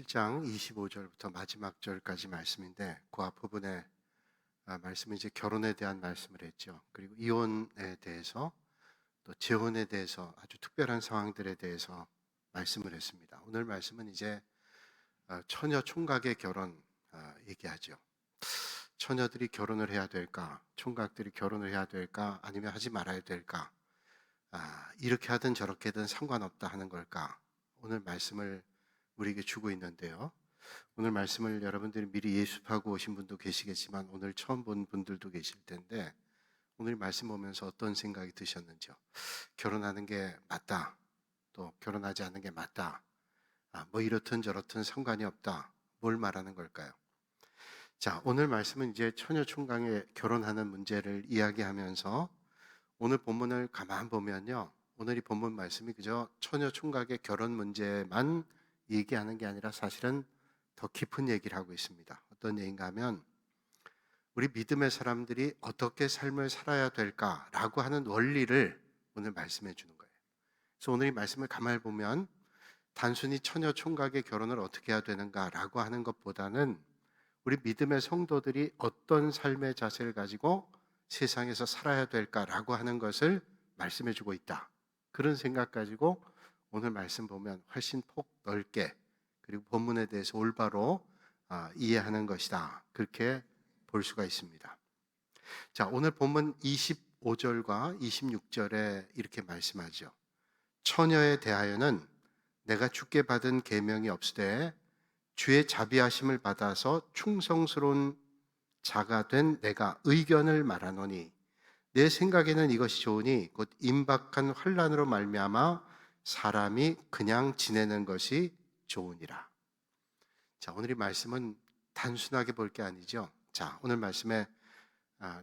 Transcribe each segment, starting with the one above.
1장 25절부터 마지막 절까지 말씀인데 그 앞부분에 말씀은 이제 결혼에 대한 말씀을 했죠. 그리고 이혼에 대해서 또 재혼에 대해서 아주 특별한 상황들에 대해서 말씀을 했습니다. 오늘 말씀은 이제 처녀 총각의 결혼 얘기하죠. 처녀들이 결혼을 해야 될까? 총각들이 결혼을 해야 될까? 아니면 하지 말아야 될까? 이렇게 하든 저렇게든 상관없다 하는 걸까? 오늘 말씀을 우리에게 주고 있는데요. 오늘 말씀을 여러분들이 미리 예습하고 오신 분도 계시겠지만 오늘 처음 본 분들도 계실 텐데 오늘 말씀 보면서 어떤 생각이 드셨는지요? 결혼하는 게 맞다. 또 결혼하지 않는 게 맞다. 뭐 이렇든 저렇든 상관이 없다. 뭘 말하는 걸까요? 자, 오늘 말씀은 이제 처녀 총각의 결혼하는 문제를 이야기하면서 오늘 본문을 가만 보면요. 오늘 이 본문 말씀이 그저 처녀 총각의 결혼 문제만 얘기하는 게 아니라 사실은 더 깊은 얘기를 하고 있습니다. 어떤 얘기인가 하면 우리 믿음의 사람들이 어떻게 삶을 살아야 될까라고 하는 원리를 오늘 말씀해 주는 거예요. 그래서 오늘 이 말씀을 가만히 보면 단순히 처녀 총각의 결혼을 어떻게 해야 되는가라고 하는 것보다는 우리 믿음의 성도들이 어떤 삶의 자세를 가지고 세상에서 살아야 될까라고 하는 것을 말씀해 주고 있다. 그런 생각 가지고 오늘 말씀 보면 훨씬 폭 넓게 그리고 본문에 대해서 올바로 이해하는 것이다. 그렇게 볼 수가 있습니다. 자, 오늘 본문 25절과 26절에 이렇게 말씀하죠. 처녀에 대하여는 내가 주께 받은 계명이 없으되 주의 자비하심을 받아서 충성스러운 자가 된 내가 의견을 말하노니 내 생각에는 이것이 좋으니 곧 임박한 환난으로 말미암아 사람이 그냥 지내는 것이 좋으니라. 자, 오늘 이 말씀은 단순하게 볼 게 아니죠. 자, 오늘 말씀에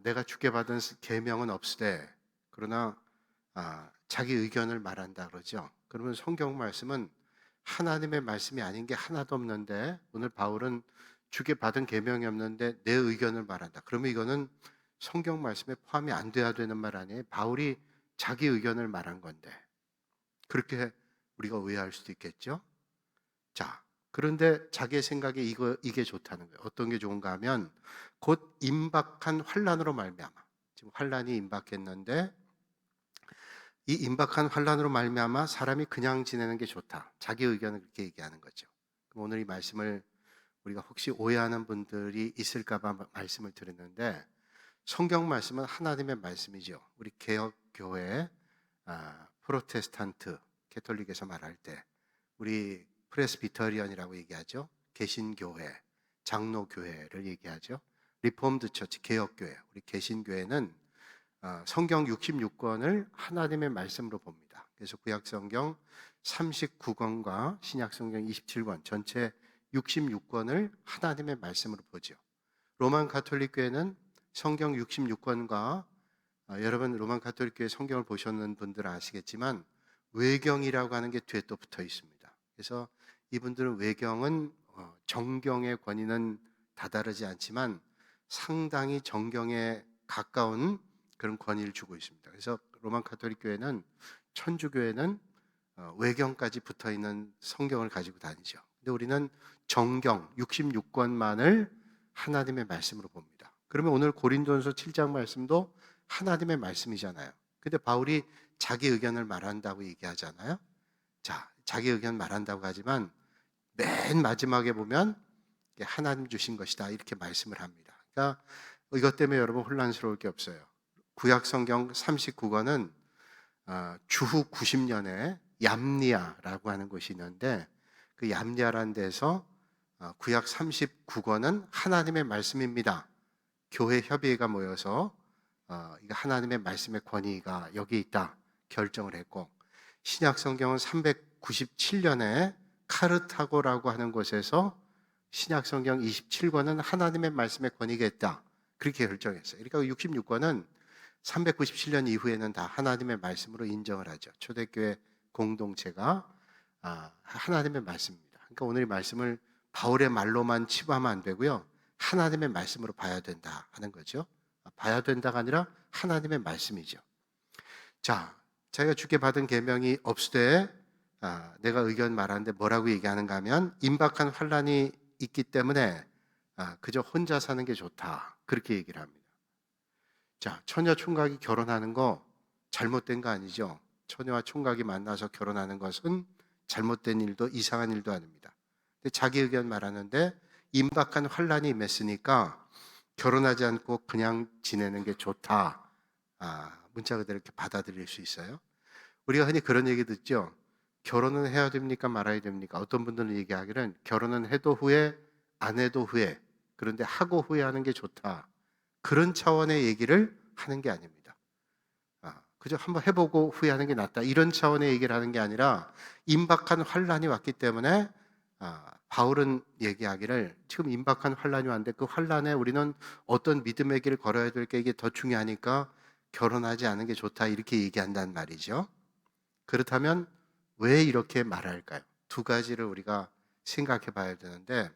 내가 주께 받은 계명은 없으되 그러나 자기 의견을 말한다 그러죠. 그러면 성경 말씀은 하나님의 말씀이 아닌 게 하나도 없는데 오늘 바울은 주께 받은 계명이 없는데 내 의견을 말한다. 그러면 이거는 성경 말씀에 포함이 안 돼야 되는 말 아니에요. 바울이 자기 의견을 말한 건데 그렇게 우리가 오해할 수도 있겠죠. 자, 그런데 자기의 생각에 이게 좋다는 거예요. 어떤 게 좋은가 하면 곧 임박한 환난으로 말미암아. 지금 환난이 임박했는데 이 임박한 환난으로 말미암아 사람이 그냥 지내는 게 좋다. 자기 의견을 그렇게 얘기하는 거죠. 그럼 오늘 이 말씀을 우리가 혹시 오해하는 분들이 있을까 봐 말씀을 드렸는데 성경 말씀은 하나님의 말씀이죠. 우리 개혁교회, 프로테스탄트, 캐톨릭에서 말할 때 우리 프레스비터리언이라고 얘기하죠. 개신교회, 장로교회를 얘기하죠. 리폼드 처치, 개혁교회, 우리 개신교회는 성경 66권을 하나님의 말씀으로 봅니다. 그래서 구약성경 39권과 신약성경 27권, 전체 66권을 하나님의 말씀으로 보죠. 로만 가톨릭 교회는 성경 66권과 여러분 로만 가톨릭 교회 성경을 보셨는 분들은 아시겠지만 외경이라고 하는 게 뒤에 또 붙어 있습니다. 그래서 이분들은 외경은 정경의 권위는 다다르지 않지만 상당히 정경에 가까운 그런 권위를 주고 있습니다. 그래서 로만 가톨릭 교회는 천주교회는 외경까지 붙어 있는 성경을 가지고 다니죠. 근데 우리는 정경 66권만을 하나님의 말씀으로 봅니다. 그러면 오늘 고린도전서 7장 말씀도 하나님의 말씀이잖아요. 근데 바울이 자기 의견을 말한다고 얘기하잖아요. 자, 자기 의견 말한다고 하지만 맨 마지막에 보면 하나님 주신 것이다 이렇게 말씀을 합니다. 그러니까 이것 때문에 여러분 혼란스러울 게 없어요. 구약 성경 39권은 주후 90년에 얌리아라고 하는 곳이 있는데 그 얌리아라는 데서 구약 39권은 하나님의 말씀입니다. 교회 협의회가 모여서 이거 하나님의 말씀의 권위가 여기 있다 결정을 했고 신약 성경은 397년에 카르타고라고 하는 곳에서 신약 성경 27권은 하나님의 말씀의 권위가 있다 그렇게 결정했어요. 그러니까 66권은 397년 이후에는 다 하나님의 말씀으로 인정을 하죠. 초대교회 공동체가 하나님의 말씀입니다. 그러니까 오늘 이 말씀을 바울의 말로만 치부하면 안 되고요. 하나님의 말씀으로 봐야 된다 하는 거죠. 봐야 된다가 아니라 하나님의 말씀이죠. 자, 자기가 주께 받은 계명이 없으되 내가 의견 말하는데 뭐라고 얘기하는가 하면 임박한 환란이 있기 때문에 그저 혼자 사는 게 좋다. 그렇게 얘기를 합니다. 자, 처녀 총각이 결혼하는 거 잘못된 거 아니죠? 처녀와 총각이 만나서 결혼하는 것은 잘못된 일도 이상한 일도 아닙니다. 근데 자기 의견 말하는데 임박한 환란이 임했으니까 결혼하지 않고 그냥 지내는 게 좋다. 문자 그대로 이렇게 받아들일 수 있어요. 우리가 흔히 그런 얘기 듣죠. 결혼은 해야 됩니까? 말아야 됩니까? 어떤 분들은 얘기하기는 결혼은 해도 후회, 안 해도 후회. 그런데 하고 후회하는 게 좋다. 그런 차원의 얘기를 하는 게 아닙니다. 그저 한번 해보고 후회하는 게 낫다. 이런 차원의 얘기를 하는 게 아니라 임박한 환란이 왔기 때문에 바울은 얘기하기를 지금 임박한 환란이 왔는데 그 환란에 우리는 어떤 믿음의 길을 걸어야 될 게 이게 더 중요하니까 결혼하지 않은 게 좋다. 이렇게 얘기한단 말이죠. 그렇다면 왜 이렇게 말할까요? 두 가지를 우리가 생각해 봐야 되는데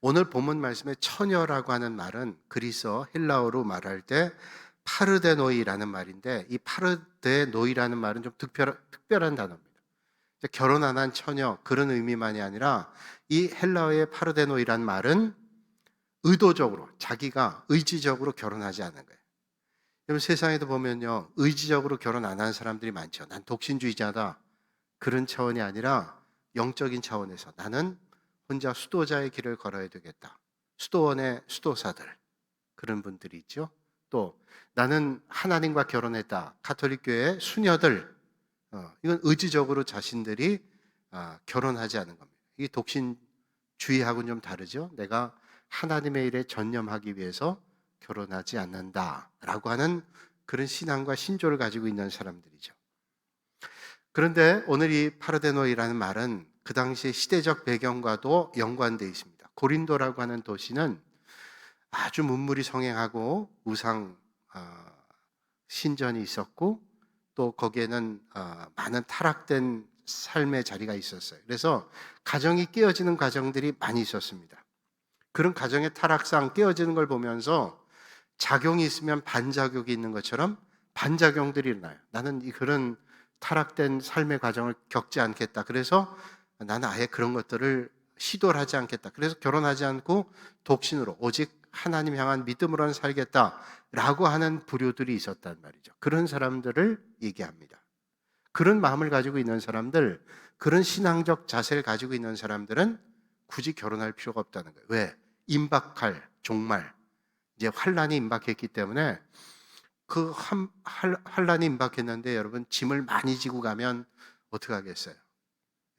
오늘 본문 말씀에 처녀라고 하는 말은 그리스어 헬라어로 말할 때 파르데노이라는 말인데 이 파르데노이라는 말은 좀 특별한 단어입니다. 결혼 안 한 처녀 그런 의미만이 아니라 이 헬라어의 파르데노이라는 말은 의도적으로 자기가 의지적으로 결혼하지 않은 거예요. 여러분 세상에도 보면요 의지적으로 결혼 안 한 사람들이 많죠. 난 독신주의자다 그런 차원이 아니라 영적인 차원에서 나는 혼자 수도자의 길을 걸어야 되겠다. 수도원의 수도사들 그런 분들이 있죠. 또 나는 하나님과 결혼했다. 가톨릭교회 수녀들 이건 의지적으로 자신들이 결혼하지 않은 겁니다. 이게 독신주의하고는 좀 다르죠. 내가 하나님의 일에 전념하기 위해서 결혼하지 않는다라고 하는 그런 신앙과 신조를 가지고 있는 사람들이죠. 그런데 오늘 이 파르데노이라는 말은 그 당시의 시대적 배경과도 연관되어 있습니다. 고린도라고 하는 도시는 아주 문물이 성행하고 우상 신전이 있었고 또 거기에는 많은 타락된 삶의 자리가 있었어요. 그래서 가정이 깨어지는 과정들이 많이 있었습니다. 그런 가정의 타락상 깨어지는 걸 보면서 작용이 있으면 반작용이 있는 것처럼 반작용들이 일어나요. 나는 그런 타락된 삶의 과정을 겪지 않겠다. 그래서 나는 아예 그런 것들을 시도를 하지 않겠다. 그래서 결혼하지 않고 독신으로 오직 하나님 향한 믿음으로만 살겠다라고 하는 부류들이 있었단 말이죠. 그런 사람들을 얘기합니다. 그런 마음을 가지고 있는 사람들, 그런 신앙적 자세를 가지고 있는 사람들은 굳이 결혼할 필요가 없다는 거예요. 왜? 임박할 종말, 이제 환란이 임박했기 때문에 그 환란이 임박했는데 여러분 짐을 많이 지고 가면 어떻게 하겠어요?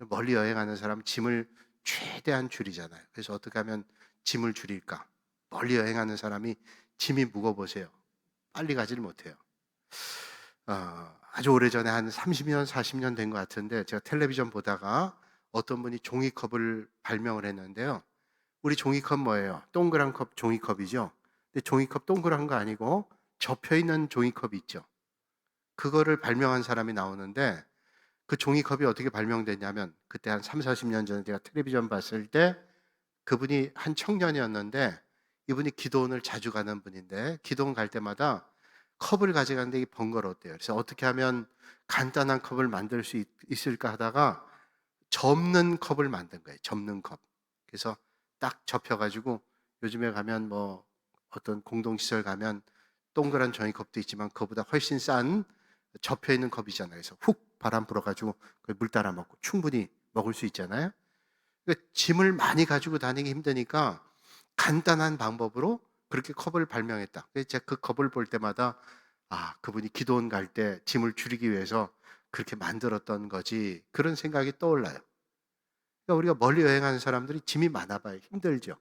멀리 여행하는 사람은 짐을 최대한 줄이잖아요. 그래서 어떻게 하면 짐을 줄일까? 멀리 여행하는 사람이 짐이 무거워보세요. 빨리 가지를 못해요. 아주 오래전에 한 30년, 40년 된 것 같은데 제가 텔레비전 보다가 어떤 분이 종이컵을 발명을 했는데요. 우리 종이컵 뭐예요? 동그란 컵 종이컵이죠. 근데 종이컵 동그란 거 아니고 접혀있는 종이컵이 있죠. 그거를 발명한 사람이 나오는데 그 종이컵이 어떻게 발명됐냐면 그때 한 3, 40년 전에 제가 텔레비전 봤을 때 그분이 한 청년이었는데 이분이 기도원을 자주 가는 분인데 기도원 갈 때마다 컵을 가져가는데 이게 번거로웠대요. 그래서 어떻게 하면 간단한 컵을 만들 수 있을까 하다가 접는 컵을 만든 거예요. 접는 컵. 그래서 딱 접혀가지고 요즘에 가면 뭐 어떤 공동시설 가면 동그란 종이컵도 있지만 그거보다 훨씬 싼 접혀있는 컵이잖아요. 그래서 훅 바람 불어가지고 물 따라 먹고 충분히 먹을 수 있잖아요. 그러니까 짐을 많이 가지고 다니기 힘드니까 간단한 방법으로 그렇게 컵을 발명했다. 그래서 제가 그 컵을 볼 때마다 그분이 기도원 갈 때 짐을 줄이기 위해서 그렇게 만들었던 거지 그런 생각이 떠올라요. 그러니까 우리가 멀리 여행하는 사람들이 짐이 많아봐요. 힘들죠.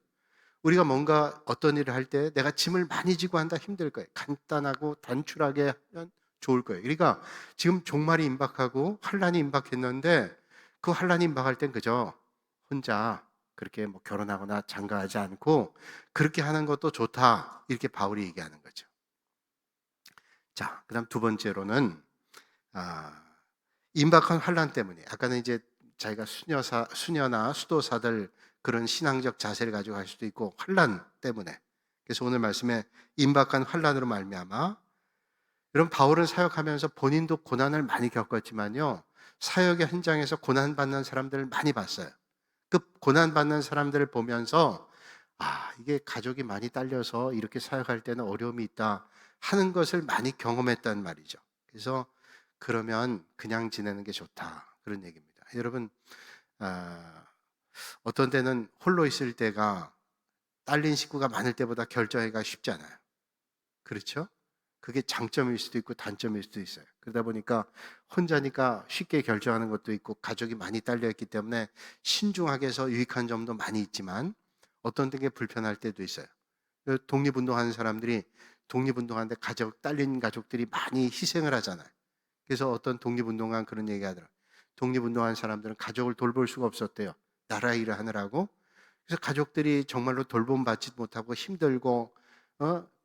우리가 뭔가 어떤 일을 할 때 내가 짐을 많이 지고 한다 힘들 거예요. 간단하고 단출하게 하면 좋을 거예요. 그러니까 지금 종말이 임박하고 환란이 임박했는데 그 환란이 임박할 땐 그저 혼자 그렇게 뭐 결혼하거나 장가하지 않고 그렇게 하는 것도 좋다. 이렇게 바울이 얘기하는 거죠. 자, 그다음 두 번째로는 임박한 환란 때문에 아까는 이제 자기가 수녀나 수도사들 그런 신앙적 자세를 가지고 갈 수도 있고 환란 때문에 그래서 오늘 말씀에 임박한 환란으로 말미암아 여러분 바울은 사역하면서 본인도 고난을 많이 겪었지만요 사역의 현장에서 고난받는 사람들을 많이 봤어요. 그 고난받는 사람들을 보면서 이게 가족이 많이 딸려서 이렇게 사역할 때는 어려움이 있다 하는 것을 많이 경험했단 말이죠. 그래서 그러면 그냥 지내는 게 좋다, 그런 얘기입니다. 여러분, 아, 어떤 때는 홀로 있을 때가 딸린 식구가 많을 때보다 결정하기가 쉽잖아요. 그렇죠? 그게 장점일 수도 있고 단점일 수도 있어요. 그러다 보니까 혼자니까 쉽게 결정하는 것도 있고 가족이 많이 딸려 있기 때문에 신중하게 해서 유익한 점도 많이 있지만 어떤 게 불편할 때도 있어요. 독립운동하는 사람들이 독립운동하는데 딸린 가족들이 많이 희생을 하잖아요. 그래서 어떤 독립운동한 그런 얘기 하더라고요. 독립운동한 사람들은 가족을 돌볼 수가 없었대요. 나라 일을 하느라고. 그래서 가족들이 정말로 돌봄받지 못하고 힘들고,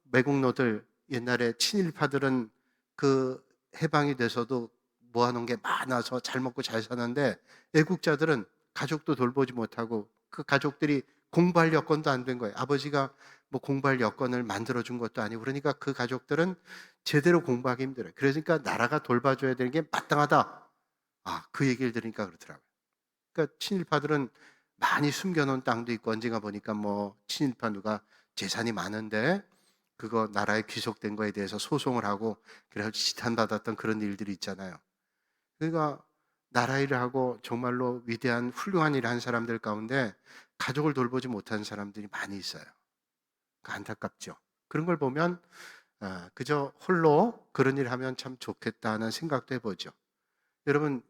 매국노들, 옛날에 친일파들은 그 해방이 돼서도 모아놓은 게 많아서 잘 먹고 잘 사는데, 애국자들은 가족도 돌보지 못하고 그 가족들이 공부할 여건도 안 된 거예요. 아버지가 뭐 공부할 여건을 만들어준 것도 아니고, 그러니까 그 가족들은 제대로 공부하기 힘들어요. 그러니까 나라가 돌봐줘야 되는 게 마땅하다. 그 얘기를 들으니까 그렇더라고요. 그러니까 친일파들은 많이 숨겨놓은 땅도 있고, 언젠가 보니까 뭐 친일파 누가 재산이 많은데 그거 나라에 귀속된 거에 대해서 소송을 하고 그래서 지탄받았던 그런 일들이 있잖아요. 그러니까 나라 일을 하고 정말로 위대한 훌륭한 일을 한 사람들 가운데 가족을 돌보지 못한 사람들이 많이 있어요. 안타깝죠. 그런 걸 보면 그저 홀로 그런 일 하면 참 좋겠다는 생각도 해보죠. 여러분,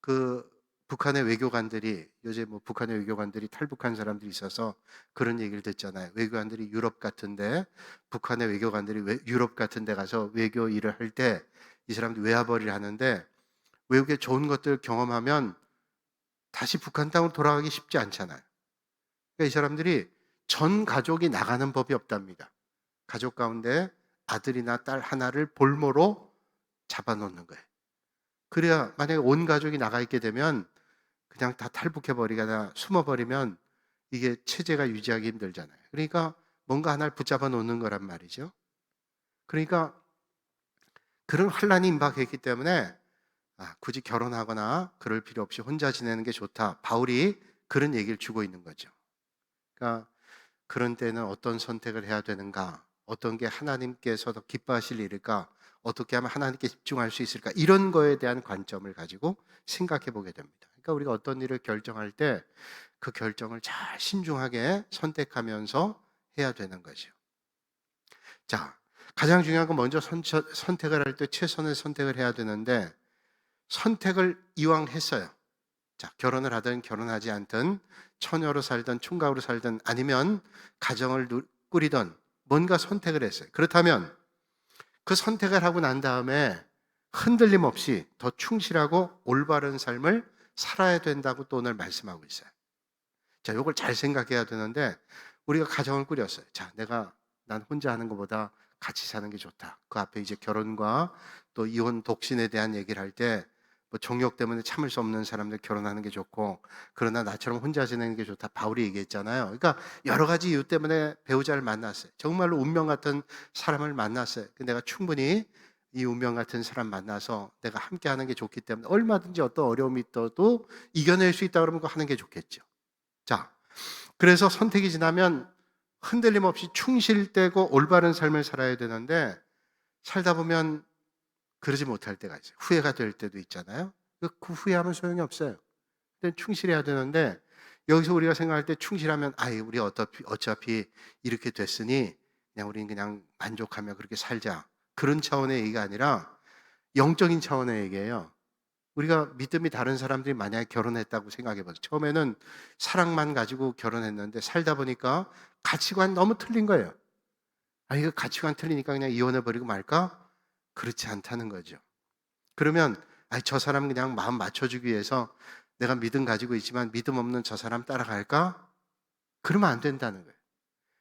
그 북한의 외교관들이 요새 뭐 북한의 외교관들이 탈북한 사람들이 있어서 그런 얘기를 듣잖아요. 외교관들이 유럽 같은데, 북한의 외교관들이 유럽 같은데 가서 외교 일을 할 때 이 사람들이 외화벌이를 하는데 외국의 좋은 것들을 경험하면 다시 북한 땅으로 돌아가기 쉽지 않잖아요. 그러니까 이 사람들이 전 가족이 나가는 법이 없답니다. 가족 가운데 아들이나 딸 하나를 볼모로 잡아놓는 거예요. 그래야 만약에 온 가족이 나가 있게 되면 그냥 다 탈북해버리거나 숨어버리면 이게 체제가 유지하기 힘들잖아요. 그러니까 뭔가 하나를 붙잡아 놓는 거란 말이죠. 그러니까 그런 환란이 임박했기 때문에 굳이 결혼하거나 그럴 필요 없이 혼자 지내는 게 좋다. 바울이 그런 얘기를 주고 있는 거죠. 그러니까 그런 때는 어떤 선택을 해야 되는가? 어떤 게 하나님께서 더 기뻐하실 일일까? 어떻게 하면 하나님께 집중할 수 있을까? 이런 거에 대한 관점을 가지고 생각해 보게 됩니다. 그러니까 우리가 어떤 일을 결정할 때 그 결정을 잘 신중하게 선택하면서 해야 되는 거죠. 자, 가장 중요한 건 먼저 선택을 할 때 최선의 선택을 해야 되는데 선택을 이왕 했어요. 자, 결혼을 하든 결혼하지 않든 처녀로 살든 총각으로 살든 아니면 가정을 꾸리든 뭔가 선택을 했어요. 그렇다면 그 선택을 하고 난 다음에 흔들림 없이 더 충실하고 올바른 삶을 살아야 된다고 또 오늘 말씀하고 있어요. 자, 이걸 잘 생각해야 되는데 우리가 가정을 꾸렸어요. 자, 난 혼자 하는 것보다 같이 사는 게 좋다. 그 앞에 이제 결혼과 또 이혼 독신에 대한 얘기를 할 때 뭐 정욕 때문에 참을 수 없는 사람들 결혼하는 게 좋고, 그러나 나처럼 혼자 지내는 게 좋다. 바울이 얘기했잖아요. 그러니까 여러 가지 이유 때문에 배우자를 만났어요. 정말로 운명 같은 사람을 만났어요. 내가 충분히 이 운명 같은 사람 만나서 내가 함께 하는 게 좋기 때문에 얼마든지 어떤 어려움이 있어도 이겨낼 수 있다 그러면 그거 하는 게 좋겠죠. 자, 그래서 선택이 지나면 흔들림 없이 충실되고 올바른 삶을 살아야 되는데 살다 보면 그러지 못할 때가 있어요. 후회가 될 때도 있잖아요. 그 후회하면 소용이 없어요. 근데 충실해야 되는데 여기서 우리가 생각할 때 충실하면 우리 어차피 이렇게 됐으니 그냥 우리는 그냥 만족하며 그렇게 살자. 그런 차원의 얘기가 아니라 영적인 차원의 얘기예요. 우리가 믿음이 다른 사람들이 만약에 결혼했다고 생각해 보세요. 처음에는 사랑만 가지고 결혼했는데 살다 보니까 가치관 너무 틀린 거예요. 이거 가치관 틀리니까 그냥 이혼해 버리고 말까? 그렇지 않다는 거죠. 그러면 저 사람 그냥 마음 맞춰주기 위해서 내가 믿음 가지고 있지만 믿음 없는 저 사람 따라갈까? 그러면 안 된다는 거예요.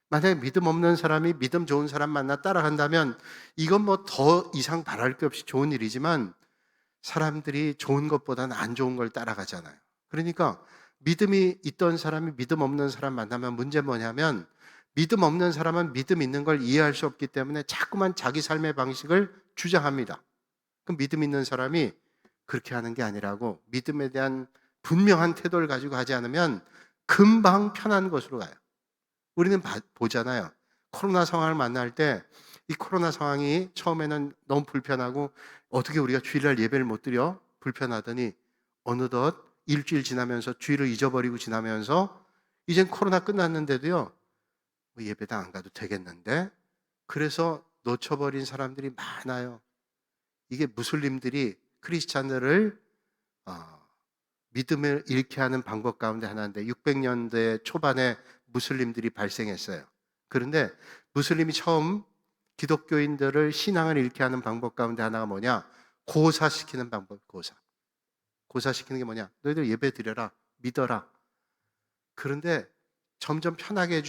만약에 믿음 없는 사람이 믿음 좋은 사람 만나 따라간다면 이건 뭐 더 이상 바랄 게 없이 좋은 일이지만 사람들이 좋은 것보다는 안 좋은 걸 따라가잖아요. 그러니까 믿음이 있던 사람이 믿음 없는 사람 만나면 문제 뭐냐면 믿음 없는 사람은 믿음 있는 걸 이해할 수 없기 때문에 자꾸만 자기 삶의 방식을 주장합니다. 그럼 믿음 있는 사람이 그렇게 하는 게 아니라고 믿음에 대한 분명한 태도를 가지고 하지 않으면 금방 편한 곳으로 가요. 우리는 보잖아요. 코로나 상황을 만날 때 이 코로나 상황이 처음에는 너무 불편하고 어떻게 우리가 주일날 예배를 못 드려? 불편하더니 어느덧 일주일 지나면서 주일을 잊어버리고 지나면서 이젠 코로나 끝났는데도요. 예배당 안 가도 되겠는데? 그래서 놓쳐버린 사람들이 많아요. 이게 무슬림들이 크리스찬들을 믿음을 잃게 하는 방법 가운데 하나인데 600년대 초반에 무슬림들이 발생했어요. 그런데 무슬림이 처음 기독교인들을 신앙을 잃게 하는 방법 가운데 하나가 뭐냐? 고사시키는 방법, 고사시키는 게 뭐냐? 너희들 예배 드려라, 믿어라. 그런데 점점 편하게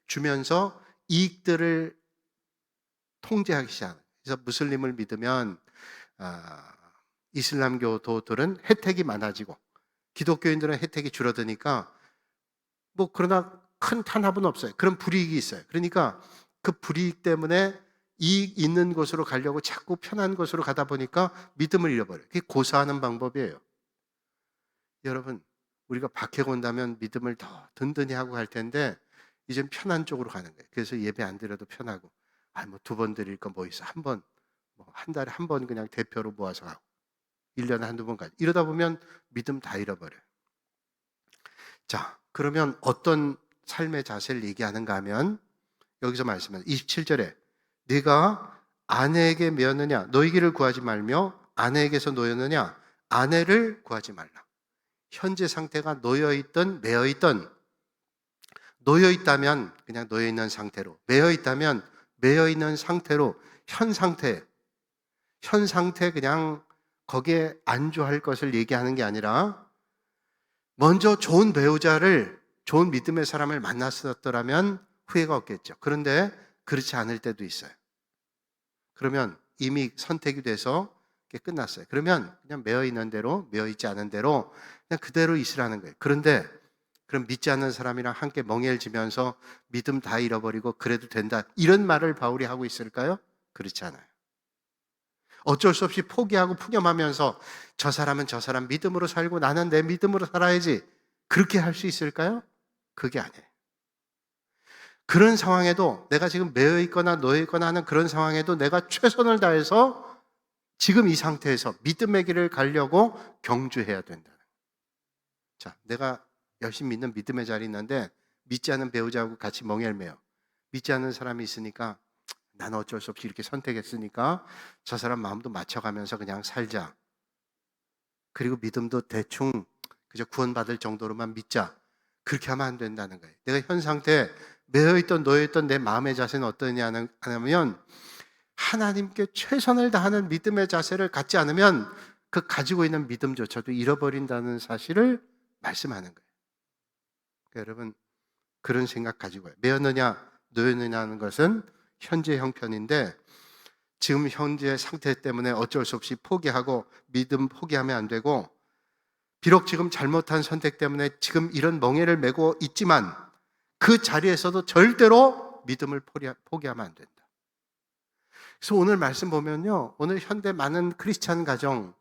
주면서 이익들을 통제하기 시작해요. 그래서 무슬림을 믿으면 이슬람교도들은 혜택이 많아지고 기독교인들은 혜택이 줄어드니까 그러나 큰 탄압은 없어요. 그런 불이익이 있어요. 그러니까 그 불이익 때문에 이익 있는 곳으로 가려고 자꾸 편한 곳으로 가다 보니까 믿음을 잃어버려요. 그게 고사하는 방법이에요. 여러분, 우리가 박해 온다면 믿음을 더 든든히 하고 갈 텐데 이젠 편한 쪽으로 가는 거예요. 그래서 예배 안 드려도 편하고 2번 드릴 거 뭐 있어. 한 달에 한 번 그냥 대표로 모아서 가고 1년에 한두 번 가지. 이러다 보면 믿음 다 잃어버려요. 자, 그러면 어떤 삶의 자세를 얘기하는가 하면 여기서 말씀하는 27절에 네가 아내에게 매었느냐 너희기를 구하지 말며 아내에게서 놓였느냐 아내를 구하지 말라. 현재 상태가 놓여있던 매여있던 놓여있다면 그냥 놓여있는 상태로 매여있다면 매여있는 상태로 현 상태 그냥 거기에 안주할 것을 얘기하는 게 아니라 먼저 좋은 배우자를 좋은 믿음의 사람을 만났었더라면 후회가 없겠죠. 그런데 그렇지 않을 때도 있어요. 그러면 이미 선택이 돼서 끝났어요. 그러면 그냥 매여있는 대로 매여있지 않은 대로 그냥 그대로 있으라는 거예요. 그런데 그럼 믿지 않는 사람이랑 함께 멍해를 지면서 믿음 다 잃어버리고 그래도 된다 이런 말을 바울이 하고 있을까요? 그렇지 않아요. 어쩔 수 없이 포기하고 푸념하면서 저 사람은 저 사람 믿음으로 살고 나는 내 믿음으로 살아야지 그렇게 할 수 있을까요? 그게 아니에요. 그런 상황에도 내가 지금 매여 있거나 놓여 있거나 하는 그런 상황에도 내가 최선을 다해서 지금 이 상태에서 믿음의 길을 가려고 경주해야 된다. 자, 내가 열심히 믿는 믿음의 자리에 있는데 믿지 않는 배우자하고 같이 멍해를 매요. 믿지 않는 사람이 있으니까 나는 어쩔 수 없이 이렇게 선택했으니까 저 사람 마음도 맞춰가면서 그냥 살자. 그리고 믿음도 대충 그저 구원받을 정도로만 믿자. 그렇게 하면 안 된다는 거예요. 내가 현 상태에 매여있던 놓여있던 내 마음의 자세는 어떠냐 하면 하나님께 최선을 다하는 믿음의 자세를 갖지 않으면 그 가지고 있는 믿음조차도 잃어버린다는 사실을 말씀하는 거예요. 그러니까 여러분 그런 생각 가지고 매였느냐 놓였느냐 하는 것은 현재 형편인데 지금 현재 상태 때문에 어쩔 수 없이 포기하고 믿음 포기하면 안 되고 비록 지금 잘못한 선택 때문에 지금 이런 멍해를 메고 있지만 그 자리에서도 절대로 믿음을 포기하면 안 된다. 그래서 오늘 말씀 보면요. 오늘 현대 많은 크리스찬 가정,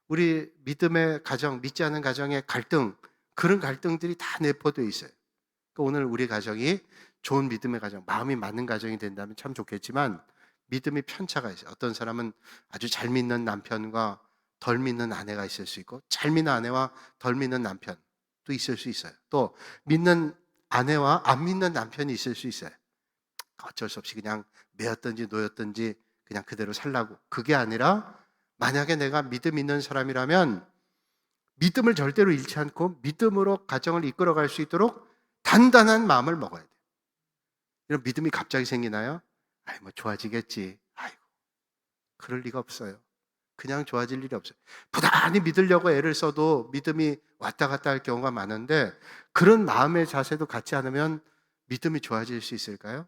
우리 믿음의 가정, 믿지 않은 가정의 갈등, 그런 갈등들이 다 내포되어 있어요. 그러니까 오늘 우리 가정이 좋은 믿음의 가정, 마음이 맞는 가정이 된다면 참 좋겠지만 믿음이 편차가 있어요. 어떤 사람은 아주 잘 믿는 남편과 덜 믿는 아내가 있을 수 있고 잘 믿는 아내와 덜 믿는 남편도 있을 수 있어요. 또 믿는 아내와 안 믿는 남편이 있을 수 있어요. 어쩔 수 없이 그냥 매였든지 놓였든지 그냥 그대로 살라고. 그게 아니라 만약에 내가 믿음 있는 사람이라면 믿음을 절대로 잃지 않고 믿음으로 가정을 이끌어갈 수 있도록 단단한 마음을 먹어야 돼요. 이런 믿음이 갑자기 생기나요? 좋아지겠지. 그럴 리가 없어요. 그냥 좋아질 일이 없어요. 부단히 믿으려고 애를 써도 믿음이 왔다 갔다 할 경우가 많은데 그런 마음의 자세도 갖지 않으면 믿음이 좋아질 수 있을까요?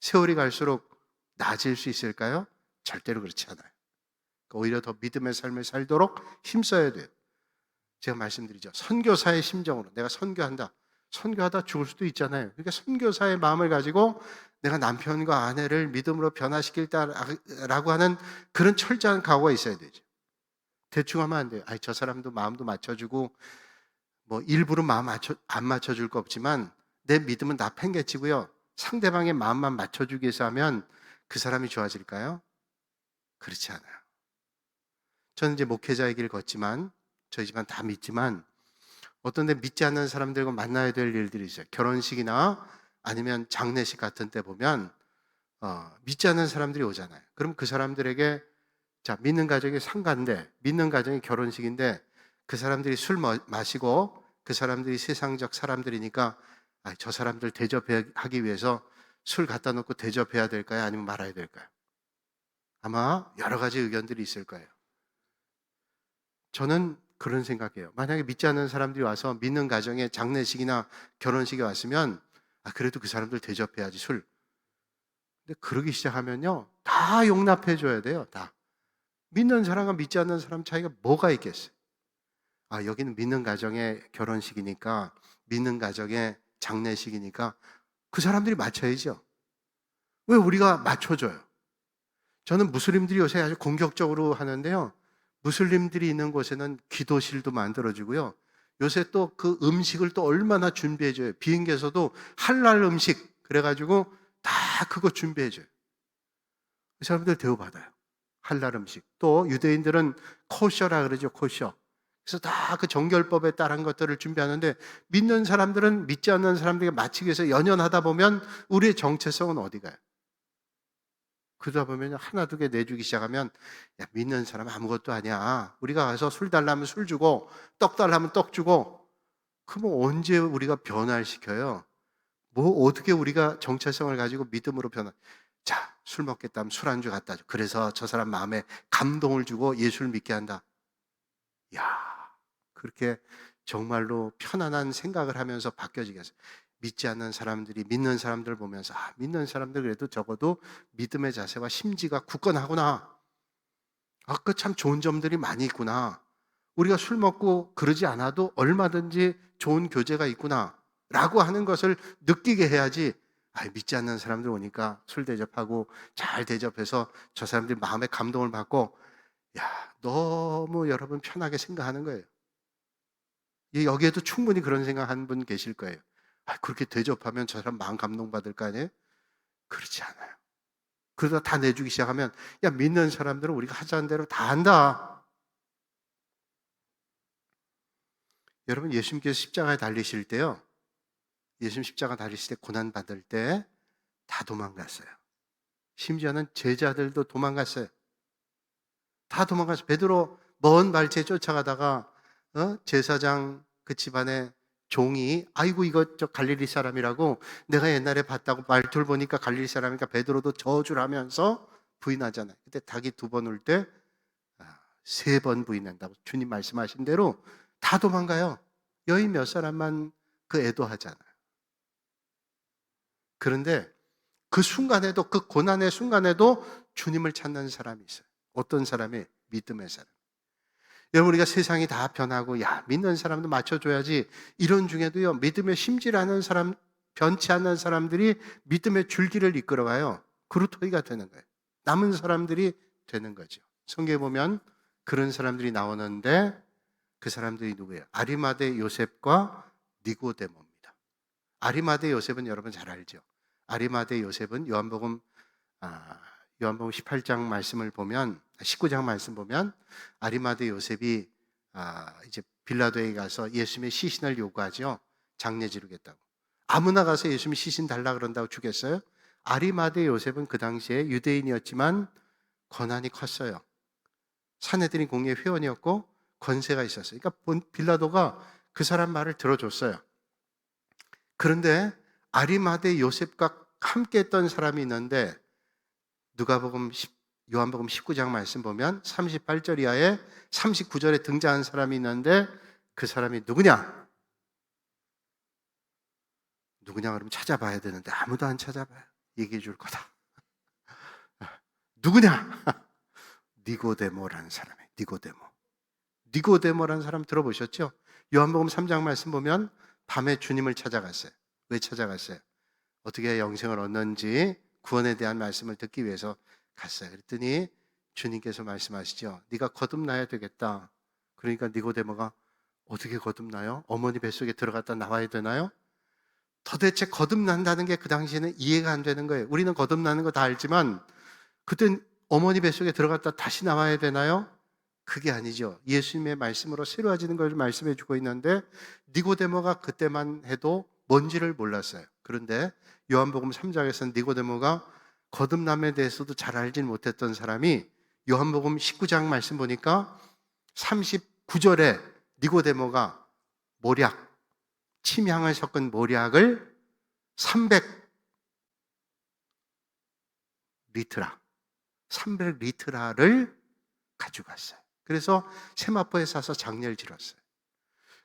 세월이 갈수록 나아질 수 있을까요? 절대로 그렇지 않아요. 오히려 더 믿음의 삶을 살도록 힘써야 돼요. 제가 말씀드리죠. 선교사의 심정으로 내가 선교하다 죽을 수도 있잖아요. 그러니까 선교사의 마음을 가지고 내가 남편과 아내를 믿음으로 변화시킬 때라고 하는 그런 철저한 각오가 있어야 되죠. 대충 하면 안 돼요. 아이, 저 사람도 마음도 맞춰주고 뭐 일부러 안 맞춰줄 거 없지만 내 믿음은 다 팽개치고요. 상대방의 마음만 맞춰주기 위해서 하면 그 사람이 좋아질까요? 그렇지 않아요. 저는 이제 목회자의 길 걷지만 저희 집안 다 믿지만 어떤 데 믿지 않는 사람들과 만나야 될 일들이 있어요. 결혼식이나 아니면 장례식 같은 때 보면 믿지 않는 사람들이 오잖아요. 그럼 그 사람들에게 자, 믿는 가정이 상가인데, 믿는 가정이 결혼식인데 그 사람들이 술 마시고 그 사람들이 세상적 사람들이니까 저 사람들 대접하기 위해서 술 갖다 놓고 대접해야 될까요? 아니면 말아야 될까요? 아마 여러 가지 의견들이 있을 거예요. 저는 그런 생각이에요. 만약에 믿지 않는 사람들이 와서 믿는 가정에 장례식이나 결혼식에 왔으면 그래도 그 사람들 대접해야지 술. 근데 그러기 시작하면요. 다 용납해 줘야 돼요. 다. 믿는 사람과 믿지 않는 사람 차이가 뭐가 있겠어요? 여기는 믿는 가정의 결혼식이니까, 믿는 가정의 장례식이니까 그 사람들이 맞춰야죠. 왜 우리가 맞춰줘요? 저는 무슬림들이 요새 아주 공격적으로 하는데요. 무슬림들이 있는 곳에는 기도실도 만들어지고요. 요새 또 그 음식을 또 얼마나 준비해줘요. 비행기에서도 할랄 음식 그래가지고 다 그거 준비해줘요. 그 사람들 대우받아요. 할랄 음식. 또 유대인들은 코셔라 그러죠. 코셔. 그래서 다 그 정결법에 따른 것들을 준비하는데 믿는 사람들은 믿지 않는 사람들에게 맞추기 위해서 연연하다 보면 우리의 정체성은 어디 가요? 그러다 보면 하나 두 개 내주기 시작하면 믿는 사람 아무것도 아니야. 우리가 가서 술 달라면 술 주고 떡 달라면 떡 주고 그러면 언제 우리가 변화시켜요? 뭐 어떻게 우리가 정체성을 가지고 믿음으로 자, 술 먹겠다면 술 안주 갖다 줘. 그래서 저 사람 마음에 감동을 주고 예수를 믿게 한다. 야, 그렇게 정말로 편안한 생각을 하면서 바뀌어지겠어요. 믿지 않는 사람들이 믿는 사람들 보면서 믿는 사람들 그래도 적어도 믿음의 자세와 심지가 굳건하구나. 그 참 좋은 점들이 많이 있구나. 우리가 술 먹고 그러지 않아도 얼마든지 좋은 교제가 있구나. 라고 하는 것을 느끼게 해야지. 믿지 않는 사람들 오니까 술 대접하고 잘 대접해서 저 사람들이 마음에 감동을 받고 너무 여러분 편하게 생각하는 거예요. 여기에도 충분히 그런 생각하는 분 계실 거예요. 그렇게 대접하면 저 사람 마음 감동받을 거 아니에요? 그렇지 않아요. 그러다 다 내주기 시작하면 믿는 사람들은 우리가 하자는 대로 다 한다. 여러분 예수님께서 십자가에 달리실 때요. 예수님 십자가 달리실 때 고난 받을 때 다 도망갔어요. 심지어는 제자들도 도망갔어요. 다 도망갔어요. 베드로 먼 발치에 쫓아가다가 제사장 그 집안의 종이 아이고 이거 저 갈릴리 사람이라고 내가 옛날에 봤다고 말투를 보니까 갈릴리 사람이니까 베드로도 저주를 하면서 부인하잖아요. 그때 닭이 2번 울 때 3번 부인한다고 주님 말씀하신 대로 다 도망가요. 여인 몇 사람만 그 애도하잖아요. 그런데 그 순간에도 그 고난의 순간에도 주님을 찾는 사람이 있어요. 어떤 사람이? 믿음의 사람. 여러분 우리가 세상이 다 변하고 믿는 사람도 맞춰줘야지 이런 중에도요 믿음의 심지라는 사람 변치 않는 사람들이 믿음의 줄기를 이끌어가요. 그루터기가 되는 거예요. 남은 사람들이 되는 거죠. 성경에 보면 그런 사람들이 나오는데 그 사람들이 누구예요? 아리마대 요셉과 니고데모입니다. 아리마대 요셉은 여러분 잘 알죠? 아리마대 요셉은 요한복음 18장 말씀을 보면 19장 말씀 보면 아리마대 요셉이 이제 빌라도에 가서 예수님의 시신을 요구하죠. 장례 지르겠다고. 아무나 가서 예수님 시신 달라 그런다고 주겠어요? 아리마대 요셉은 그 당시에 유대인이었지만 권한이 컸어요. 사내들인 공의 회원이었고 권세가 있었어요. 그러니까 빌라도가 그 사람 말을 들어줬어요. 그런데 아리마대 요셉과 함께 했던 사람이 있는데 요한복음 19장 말씀 보면 38절 이하에 39절에 등장한 사람이 있는데 그 사람이 누구냐? 그러면 찾아봐야 되는데 아무도 안 찾아봐요. 얘기해 줄 거다. 누구냐? 니고데모라는 사람이에요. 니고데모라는 사람 들어보셨죠? 요한복음 3장 말씀 보면 밤에 주님을 찾아갔어요. 왜 찾아갔어요? 어떻게 영생을 얻는지 구원에 대한 말씀을 듣기 위해서 갔어요. 그랬더니 주님께서 말씀하시죠. 네가 거듭나야 되겠다. 그러니까 니고데모가 어떻게 거듭나요? 어머니 뱃속에 들어갔다 나와야 되나요? 도대체 거듭난다는 게 그 당시에는 이해가 안 되는 거예요. 우리는 거듭나는 거 다 알지만 그땐 어머니 뱃속에 들어갔다 다시 나와야 되나요? 그게 아니죠. 예수님의 말씀으로 새로워지는 걸 말씀해 주고 있는데 니고데모가 그때만 해도 뭔지를 몰랐어요. 그런데 요한복음 3장에서는 니고데모가 거듭남에 대해서도 잘 알지 못했던 사람이 요한복음 19장 말씀 보니까 39절에 니고데모가 모략, 침향을 섞은 모략을 300리트라를 가져갔어요. 그래서 세마포에 사서 장례를 지렀어요.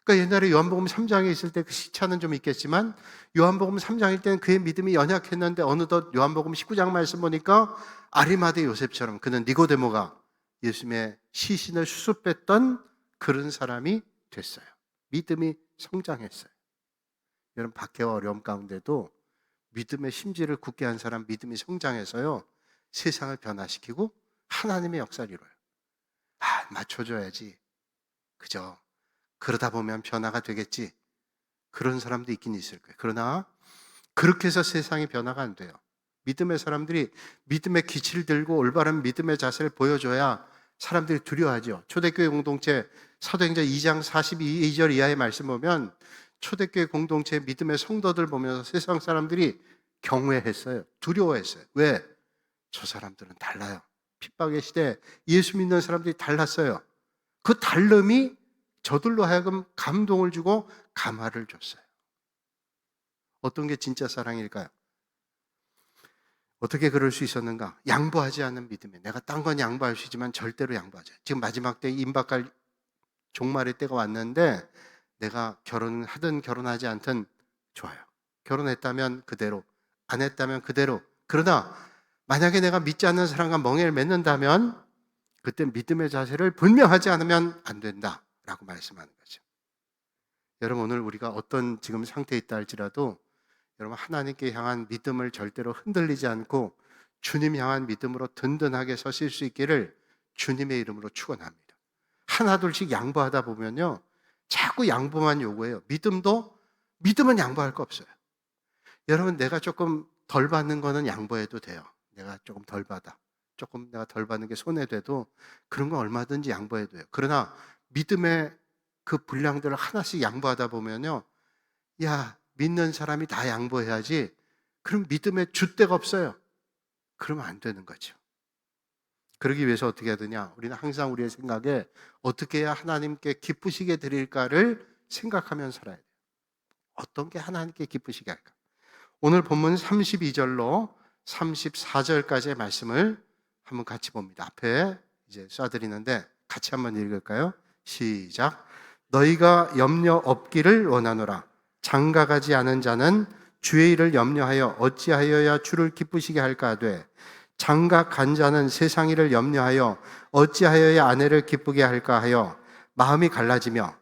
그러니까 옛날에 요한복음 3장에 있을 때 그 시차는 좀 있겠지만 요한복음 3장일 때는 그의 믿음이 연약했는데 어느덧 요한복음 19장 말씀 보니까 아리마대 요셉처럼 그는 니고데모가 예수님의 시신을 수습했던 그런 사람이 됐어요. 믿음이 성장했어요. 여러분, 박해와 어려움 가운데도 믿음의 심지를 굳게 한 사람, 믿음이 성장해서요 세상을 변화시키고 하나님의 역사를 이뤄요. 맞춰줘야지, 그죠? 그러다 보면 변화가 되겠지, 그런 사람도 있긴 있을 거예요. 그러나 그렇게 해서 세상이 변화가 안 돼요. 믿음의 사람들이 믿음의 기치를 들고 올바른 믿음의 자세를 보여줘야 사람들이 두려워하죠. 초대교회 공동체 사도행전 2장 42절 이하의 말씀 보면 초대교회 공동체 믿음의 성도들 보면서 세상 사람들이 경외했어요. 두려워했어요. 왜? 저 사람들은 달라요. 핍박의 시대에 예수 믿는 사람들이 달랐어요. 그 다름이 저들로 하여금 감동을 주고 감화를 줬어요. 어떤 게 진짜 사랑일까요? 어떻게 그럴 수 있었는가? 양보하지 않는 믿음에 내가 딴 건 양보할 수 있지만 절대로 양보하지 않아요. 지금 마지막 때 임박할 종말의 때가 왔는데 내가 결혼하든 결혼하지 않든 좋아요. 결혼했다면 그대로, 안 했다면 그대로. 그러나 만약에 내가 믿지 않는 사람과 멍해를 맺는다면 그때 믿음의 자세를 분명하지 않으면 안 된다라고 말씀하는 거죠. 여러분, 오늘 우리가 어떤 지금 상태에 있다 할지라도 여러분, 하나님께 향한 믿음을 절대로 흔들리지 않고 주님 향한 믿음으로 든든하게 서실 수 있기를 주님의 이름으로 축원합니다. 하나둘씩 양보하다 보면요 자꾸 양보만 요구해요. 믿음은 양보할 거 없어요. 여러분, 내가 조금 덜 받는 거는 양보해도 돼요. 내가 조금 덜 받아, 조금 내가 덜 받는 게 손해돼도 그런 거 얼마든지 양보해도 돼요. 그러나 믿음의 그 분량들을 하나씩 양보하다 보면요, 야, 믿는 사람이 다 양보해야지, 그럼 믿음에 줏대가 없어요. 그러면 안 되는 거죠. 그러기 위해서 어떻게 해야 되냐? 우리는 항상 우리의 생각에 어떻게 해야 하나님께 기쁘시게 드릴까를 생각하면 살아야 돼요. 어떤 게 하나님께 기쁘시게 할까? 오늘 본문 32절로 34절까지의 말씀을 한번 같이 봅니다. 앞에 이제 쏴드리는데 같이 한번 읽을까요? 시작. 너희가 염려 없기를 원하노라. 장가가지 않은 자는 주의 일을 염려하여 어찌하여야 주를 기쁘시게 할까 하되 장가 간 자는 세상 일을 염려하여 어찌하여야 아내를 기쁘게 할까 하여 마음이 갈라지며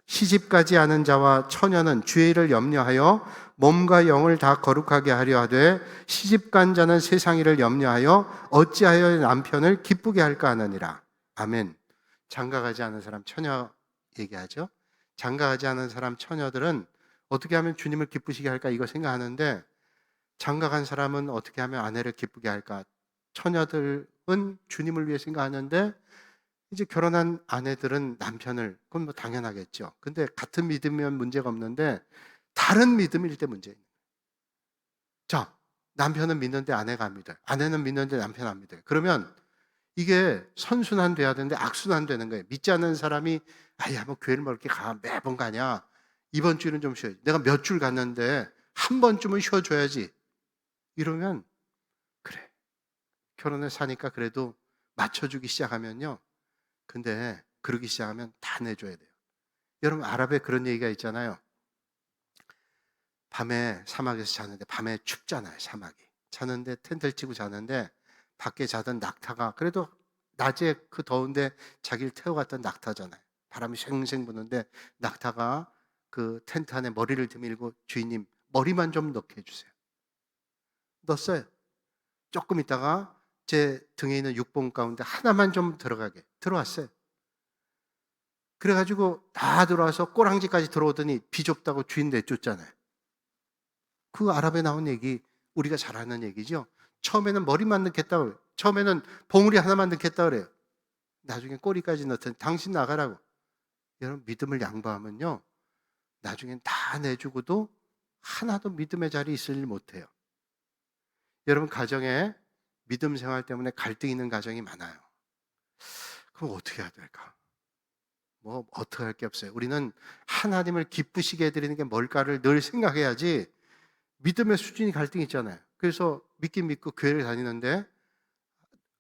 시집가지 않은 자와 처녀는 주의 일을 염려하여 몸과 영을 다 거룩하게 하려 하되 시집간 자는 세상 일을 염려하여 어찌하여 남편을 기쁘게 할까 하느니라. 아멘. 장가가지 않은 사람, 처녀 얘기하죠. 장가가지 않은 사람, 처녀들은 어떻게 하면 주님을 기쁘시게 할까 이거 생각하는데 장가간 사람은 어떻게 하면 아내를 기쁘게 할까? 처녀들은 주님을 위해 생각하는데 이제 결혼한 아내들은 남편을, 그건 뭐 당연하겠죠. 근데 같은 믿음이면 문제가 없는데 다른 믿음일 때 문제예요. 자, 남편은 믿는데 아내가 안 믿어요. 아내는 믿는데 남편 안 믿어요. 그러면 이게 선순환 돼야 되는데 악순환 되는 거예요. 믿지 않는 사람이 아야 뭐 교회를 뭐 이렇게 매번 가냐, 이번 주는 좀 쉬어야지, 내가 몇 줄 갔는데 한 번쯤은 쉬어줘야지, 이러면 그래, 결혼을 사니까 그래도 맞춰주기 시작하면요, 근데 그러기 시작하면 다 내줘야 돼요. 여러분, 아랍에 그런 얘기가 있잖아요. 밤에 사막에서 자는데, 밤에 춥잖아요. 사막이 자는데 텐트를 치고 자는데 밖에 자던 낙타가, 그래도 낮에 그 더운데 자기를 태워갔던 낙타잖아요. 바람이 쉥쉥 부는데 낙타가 그 텐트 안에 머리를 드밀고 주인님 머리만 좀 넣게 해주세요. 넣었어요. 조금 있다가 첫째 등에 있는 6번 가운데 하나만 좀 들어가게 들어왔어요. 그래가지고 다 들어와서 꼬랑지까지 들어오더니 비좁다고 주인 내쫓잖아요. 그 아랍에 나온 얘기 우리가 잘 아는 얘기죠. 처음에는 머리만 넣겠다고 그래요. 처음에는 봉우리 하나만 넣겠다고 그래요. 나중에 꼬리까지 넣더니 당신 나가라고. 여러분 믿음을 양보하면요, 나중엔 다 내주고도 하나도 믿음의 자리에 있을 일 못해요. 여러분 가정에 믿음 생활 때문에 갈등 있는 가정이 많아요. 그럼 어떻게 해야 될까? 뭐 어떻게 할 게 없어요. 우리는 하나님을 기쁘시게 해드리는 게 뭘까를 늘 생각해야지. 믿음의 수준이 갈등이 있잖아요. 그래서 믿긴 믿고 교회를 다니는데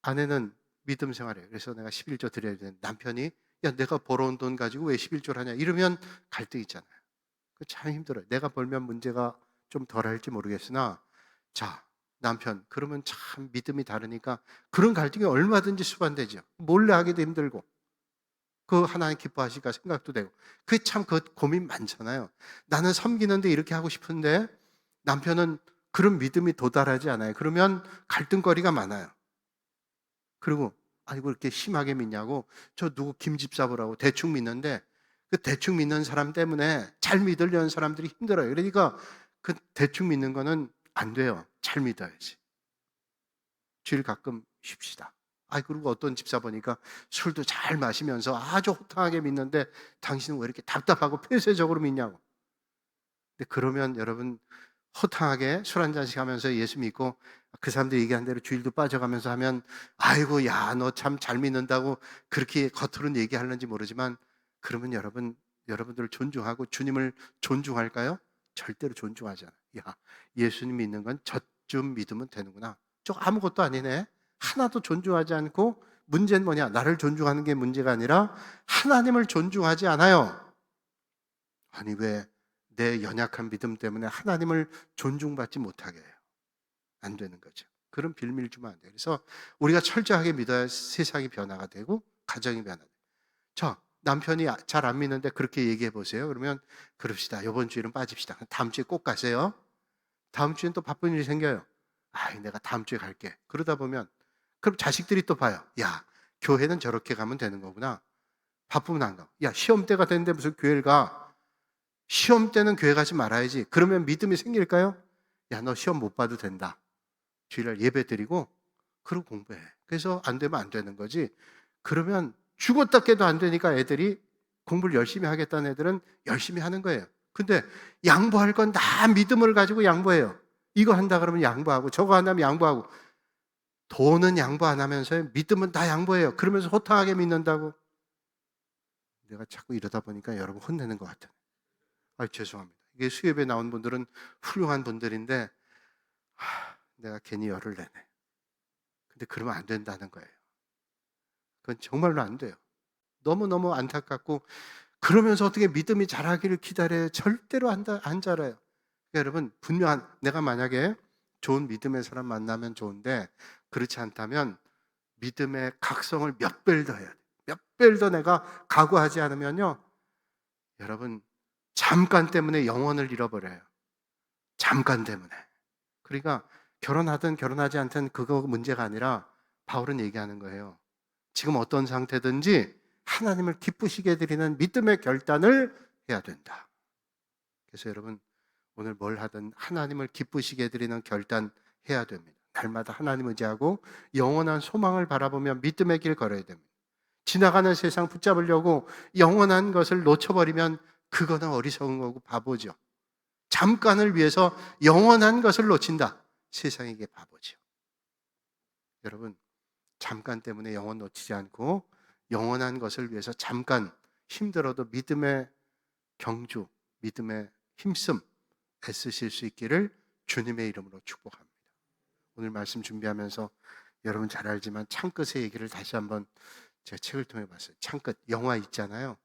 아내는 믿음 생활해요. 그래서 내가 11조 드려야 되는데 남편이 야 내가 벌어온 돈 가지고 왜 11조를 하냐 이러면 갈등이 있잖아요. 참 힘들어요. 내가 벌면 문제가 좀 덜할지 모르겠으나 자 남편 그러면 참 믿음이 다르니까 그런 갈등이 얼마든지 수반되죠. 몰래 하기도 힘들고 그 하나님 기뻐하실까 생각도 되고 그 고민 많잖아요. 나는 섬기는데 이렇게 하고 싶은데 남편은 그런 믿음이 도달하지 않아요. 그러면 갈등거리가 많아요. 그리고 아이고 이렇게 심하게 믿냐고 저 누구 김집사부라고 대충 믿는데 그 대충 믿는 사람 때문에 잘 믿으려는 사람들이 힘들어요. 그러니까 그 대충 믿는 거는 안 돼요. 잘 믿어야지. 주일 가끔 쉽시다. 그리고 어떤 집사 보니까 술도 잘 마시면서 아주 호탕하게 믿는데 당신은 왜 이렇게 답답하고 폐쇄적으로 믿냐고. 근데 그러면 여러분 호탕하게 술 한 잔씩 하면서 예수 믿고 그 사람들이 얘기한 대로 주일도 빠져가면서 하면 아이고 야 너 참 잘 믿는다고 그렇게 겉으로는 얘기하는지 모르지만 그러면 여러분들을 존중하고 주님을 존중할까요? 절대로 존중하지 않아요. 야 예수님 믿는 건 저쯤 믿으면 되는구나. 저 아무것도 아니네. 하나도 존중하지 않고 문제는 뭐냐? 나를 존중하는 게 문제가 아니라 하나님을 존중하지 않아요. 아니 왜 내 연약한 믿음 때문에 하나님을 존중받지 못하게 해요? 안 되는 거죠. 그런 빌미를 주면 안 돼요. 그래서 우리가 철저하게 믿어야 세상이 변화가 되고 가정이 변화돼요. 남편이 잘 안 믿는데 그렇게 얘기해 보세요. 그러면 그럽시다. 이번 주일은 빠집시다. 다음 주에 꼭 가세요. 다음 주엔 또 바쁜 일이 생겨요. 내가 다음 주에 갈게. 그러다 보면 그럼 자식들이 또 봐요. 야, 교회는 저렇게 가면 되는 거구나. 바쁘면 안 가. 야, 시험 때가 됐는데 무슨 교회를 가? 시험 때는 교회 가지 말아야지. 그러면 믿음이 생길까요? 야, 너 시험 못 봐도 된다. 주일날 예배 드리고 그러고 공부해. 그래서 안 되면 안 되는 거지. 그러면 죽었다 깨도 안 되니까 애들이 공부를 열심히 하겠다는 애들은 열심히 하는 거예요. 근데 양보할 건 다 믿음을 가지고 양보해요. 이거 한다 그러면 양보하고 저거 한다면 양보하고 돈은 양보 안 하면서 믿음은 다 양보해요. 그러면서 호탕하게 믿는다고. 내가 자꾸 이러다 보니까 여러분 혼내는 것 같아요. 죄송합니다. 이게 수협에 나온 분들은 훌륭한 분들인데 내가 괜히 열을 내네. 근데 그러면 안 된다는 거예요. 그건 정말로 안 돼요. 너무너무 안타깝고 그러면서 어떻게 믿음이 자라기를 기다려요? 절대로 안 자라요. 그러니까 여러분 분명한 내가 만약에 좋은 믿음의 사람 만나면 좋은데 그렇지 않다면 믿음의 각성을 몇 배를 더 해야 돼요. 몇 배를 더 내가 각오하지 않으면요. 여러분 잠깐 때문에 영혼을 잃어버려요. 잠깐 때문에. 그러니까 결혼하든 결혼하지 않든 그거 문제가 아니라 바울은 얘기하는 거예요. 지금 어떤 상태든지 하나님을 기쁘시게 드리는 믿음의 결단을 해야 된다. 그래서 여러분 오늘 뭘 하든 하나님을 기쁘시게 드리는 결단 해야 됩니다. 날마다 하나님 의지하고 영원한 소망을 바라보며 믿음의 길 걸어야 됩니다. 지나가는 세상 붙잡으려고 영원한 것을 놓쳐버리면 그거는 어리석은 거고 바보죠. 잠깐을 위해서 영원한 것을 놓친다. 세상에게 바보죠. 여러분 잠깐 때문에 영원 놓치지 않고 영원한 것을 위해서 잠깐 힘들어도 믿음의 경주, 믿음의 힘씀 애쓰실 수 있기를 주님의 이름으로 축복합니다. 오늘 말씀 준비하면서 여러분 잘 알지만 창끝의 얘기를 다시 한번 제가 책을 통해 봤어요. 창끝 영화 있잖아요.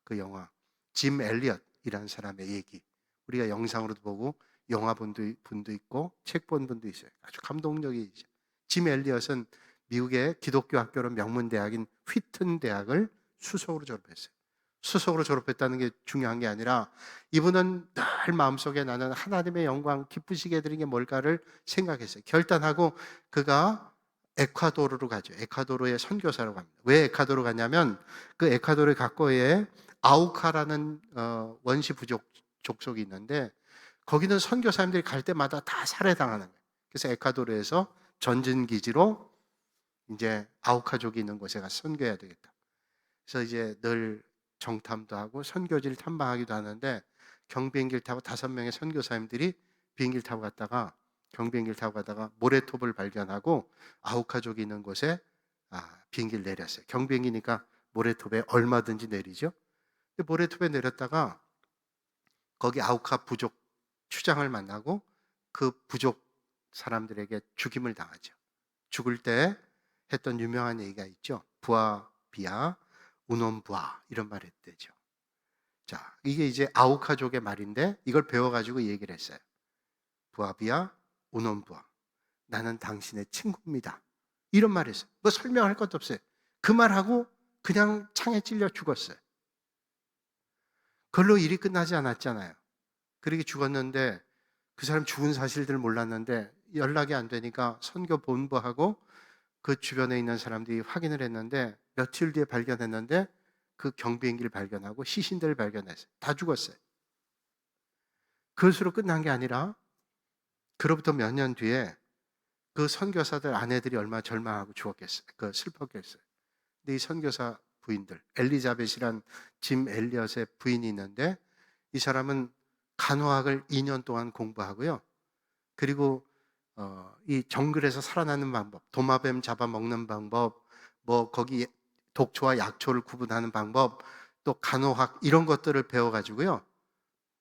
그 영화 짐 엘리엇이라는 사람의 얘기. 우리가 영상으로도 보고 영화 분도 있고 책 본 분도 있어요. 아주 감동적이죠. 짐 엘리엇은 미국의 기독교 학교로 명문 대학인 휘튼 대학을 수석으로 졸업했어요. 수석으로 졸업했다는 게 중요한 게 아니라 이분은 늘 마음속에 나는 하나님의 영광 기쁘시게 해드리는 게 뭘까를 생각했어요. 결단하고 그가 에콰도르로 가죠. 에콰도르의 선교사로 갑니다. 왜 에콰도르로 가냐면 그 에콰도르 가까이에 아우카라는 원시 부족 족속이 있는데 거기는 선교사님들이 갈 때마다 다 살해당하는 거예요. 그래서 에콰도르에서 전진 기지로 이제 아우카족이 있는 곳에 가서 선교해야 되겠다. 그래서 이제 늘 정탐도 하고 선교지를 탐방하기도 하는데 경비행기를 타고 5명의 선교사님들이 비행기를 타고 갔다가 경비행기를 타고 가다가 모래톱을 발견하고 아우카족이 있는 곳에 비행기를 내렸어요. 경비행기니까 모래톱에 얼마든지 내리죠. 근데 모래톱에 내렸다가 거기 아우카 부족 추장을 만나고 그 부족 사람들에게 죽임을 당하죠. 죽을 때 했던 유명한 얘기가 있죠. 부아 비아 우논부아 이런 말을 했대죠. 자, 이게 이제 아우카족의 말인데 이걸 배워가지고 얘기를 했어요. 부아비아 우논부아 나는 당신의 친구입니다. 이런 말을 했어요. 뭐 설명할 것도 없어요. 그 말하고 그냥 창에 찔려 죽었어요. 그걸로 일이 끝나지 않았잖아요. 그렇게 죽었는데 그 사람 죽은 사실들을 몰랐는데 연락이 안 되니까 선교 본부하고 그 주변에 있는 사람들이 확인을 했는데 며칠 뒤에 발견했는데 그 경비행기를 발견하고 시신들을 발견했어요. 다 죽었어요. 그것으로 끝난 게 아니라 그로부터 몇 년 뒤에 그 선교사들 아내들이 얼마나 절망하고 죽었겠어요. 그 슬펐겠어요. 근데 이 선교사 부인들, 엘리자벳이란 짐 엘리엇의 부인이 있는데 이 사람은 간호학을 2년 동안 공부하고요. 그리고 이 정글에서 살아나는 방법, 도마뱀 잡아먹는 방법, 뭐 거기 독초와 약초를 구분하는 방법, 또 간호학 이런 것들을 배워가지고요.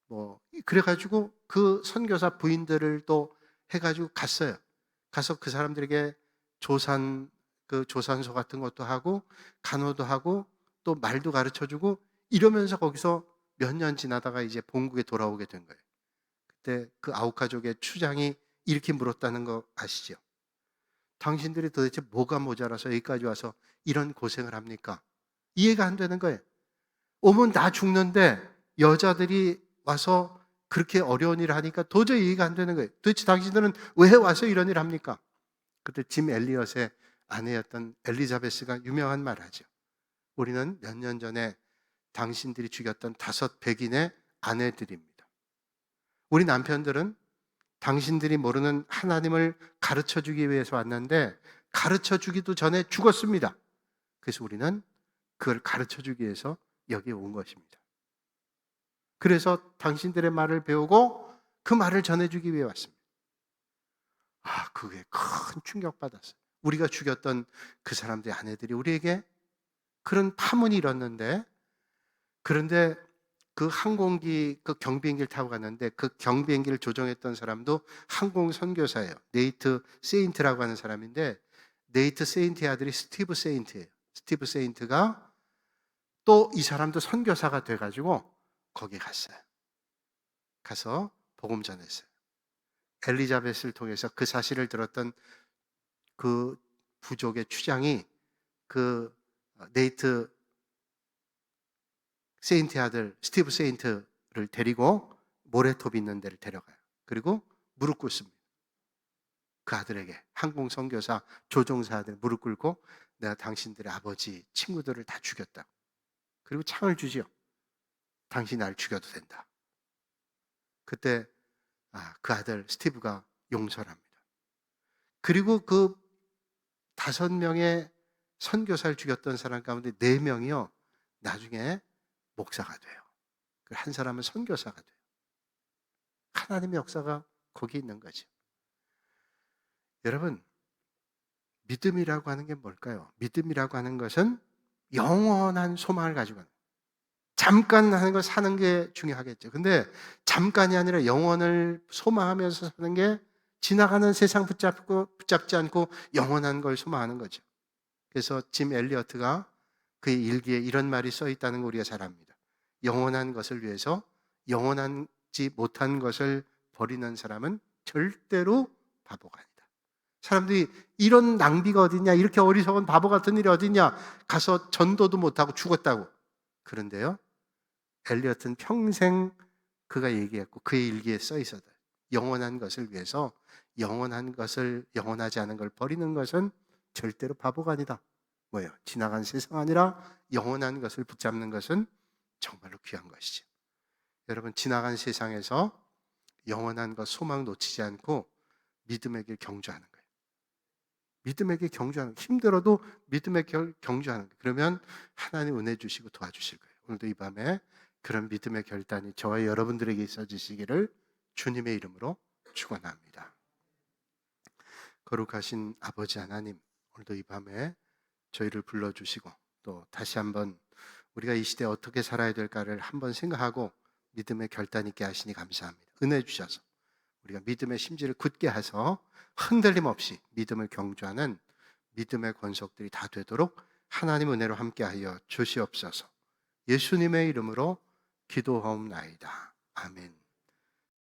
뭐 그래가지고 그 선교사 부인들을 또 해가지고 갔어요. 가서 그 사람들에게 조산소 같은 것도 하고 간호도 하고 또 말도 가르쳐주고 이러면서 거기서 몇 년 지나다가 이제 본국에 돌아오게 된 거예요. 그때 그 아우카족의 추장이 이렇게 물었다는 거 아시죠? 당신들이 도대체 뭐가 모자라서 여기까지 와서 이런 고생을 합니까? 이해가 안 되는 거예요. 오면 다 죽는데 여자들이 와서 그렇게 어려운 일을 하니까 도저히 이해가 안 되는 거예요. 도대체 당신들은 왜 와서 이런 일을 합니까? 그때 짐 엘리엇의 아내였던 엘리자베스가 유명한 말을 하죠. 우리는 몇 년 전에 당신들이 죽였던 5 백인의 아내들입니다. 우리 남편들은 당신들이 모르는 하나님을 가르쳐 주기 위해서 왔는데 가르쳐 주기도 전에 죽었습니다. 그래서 우리는 그걸 가르쳐 주기 위해서 여기에 온 것입니다. 그래서 당신들의 말을 배우고 그 말을 전해주기 위해 왔습니다. 그게 큰 충격받았어요. 우리가 죽였던 그 사람들의 아내들이 우리에게 그런 파문이 일었는데, 그런데 그 항공기, 그 경비행기를 타고 갔는데 그 경비행기를 조종했던 사람도 항공 선교사예요. 네이트 세인트라고 하는 사람인데, 네이트 세인트의 아들이 스티브 세인트예요. 스티브 세인트가 또 이 사람도 선교사가 돼가지고 거기 갔어요. 가서 복음 전했어요. 엘리자벳을 통해서 그 사실을 들었던 그 부족의 추장이 그 네이트 세인트의 아들 스티브 세인트를 데리고 모래톱이 있는 데를 데려가요. 그리고 무릎 꿇습니다. 그 아들에게 항공 선교사 조종사 아들 무릎 꿇고 내가 당신들의 아버지 친구들을 다 죽였다. 그리고 창을 주지요. 당신이 날 죽여도 된다. 그때 그 아들 스티브가 용서를 합니다. 그리고 그 5명의 선교사를 죽였던 사람 가운데 4명이요 나중에 목사가 돼요. 한 사람은 선교사가 돼요. 하나님의 역사가 거기 있는 거죠. 여러분, 믿음이라고 하는 게 뭘까요? 믿음이라고 하는 것은 영원한 소망을 가지고 있는, 잠깐 하는 걸 사는 게 중요하겠죠. 근데 잠깐이 아니라 영원을 소망하면서 사는 게 지나가는 세상 붙잡지 않고 영원한 걸 소망하는 거죠. 그래서 짐 엘리어트가 그의 일기에 이런 말이 써 있다는 거 우리가 잘 압니다. 영원한 것을 위해서 영원하지 못한 것을 버리는 사람은 절대로 바보가 아니다. 사람들이 이런 낭비가 어딨냐, 이렇게 어리석은 바보 같은 일이 어딨냐, 가서 전도도 못하고 죽었다고. 그런데요, 엘리어트는 평생 그가 얘기했고 그의 일기에 써 있어요. 영원한 것을 위해서 영원한 것을, 영원하지 않은 걸 버리는 것은 절대로 바보가 아니다. 뭐예요? 지나간 세상 아니라 영원한 것을 붙잡는 것은 정말로 귀한 것이죠. 여러분, 지나간 세상에서 영원한 것 소망 놓치지 않고 믿음의 길 경주하는 거예요. 믿음의 길 경주하는 거예요. 힘들어도 믿음의 길 경주하는 거예요. 그러면 하나님 은혜 주시고 도와주실 거예요. 오늘도 이 밤에 그런 믿음의 결단이 저와 여러분들에게 있어지시기를 주님의 이름으로 축원합니다. 거룩하신 아버지 하나님, 오늘도 이 밤에 저희를 불러주시고 또 다시 한번 우리가 이 시대에 어떻게 살아야 될까를 한번 생각하고 믿음의 결단 있게 하시니 감사합니다. 은혜 주셔서 우리가 믿음의 심지를 굳게 해서 흔들림 없이 믿음을 경주하는 믿음의 권속들이 다 되도록 하나님 은혜로 함께하여 주시옵소서. 예수님의 이름으로 기도하옵나이다. 아멘.